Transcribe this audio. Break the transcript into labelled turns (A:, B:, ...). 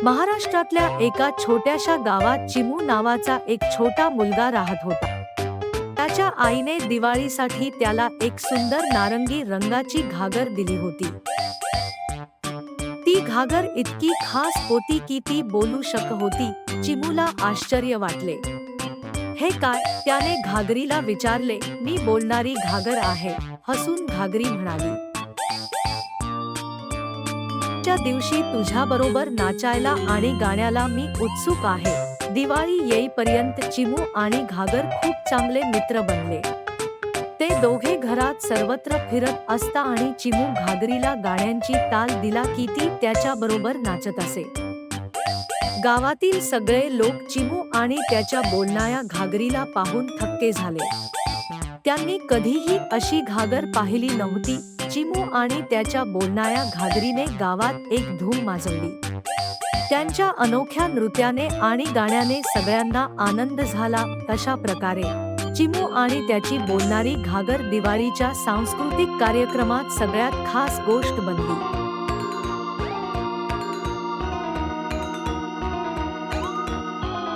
A: महाराष्ट्रातल्या एका छोट्याशा गावात चिमू नावाचा एक छोटा मुलगा राहत होता. त्याच्या आईने दिवाळीसाठी त्याला एक सुंदर नारंगी रंगाची घागर दिली होती. ती घागर इतकी खास होती की ती बोलू शकत होती. चिमूला आश्चर्य वाटले. हे काय? त्याने घागरीला विचारले. मी बोलणारी घागर आहे, हसून घागरी म्हणाली. त्या दिवशी तुझ्याबरोबर नाचायला आणि गाण्याला मी उत्सुक आहे. दिवाळी येईपर्यंत चिमू आणि घागर खूप चांगले मित्र बनले. ते दोघे घरात सर्वत्र फिरत असता आणि चिमू घागरीला गाण्यांची ताल दिला की ती त्याच्याबरोबर नाचत असे. गावातील सगळे लोक चिमू आणि त्याच्या बोलणाऱ्या घागरीला पाहून थक्के झाले. त्यांनी कधीही अशी घागर पाहिली नव्हती. चिमू आणि त्याच्या बोलणाऱ्या घागरीने गावात एक धूम माजवली. त्यांच्या अनोख्या नृत्याने आणि गाण्याने सगळ्यांना आनंद झाला. अशा प्रकारे चिमू आणि त्याची बोलणारी घागर दिवाळीच्या सांस्कृतिक कार्यक्रमात सगळ्यात खास गोष्ट बनली.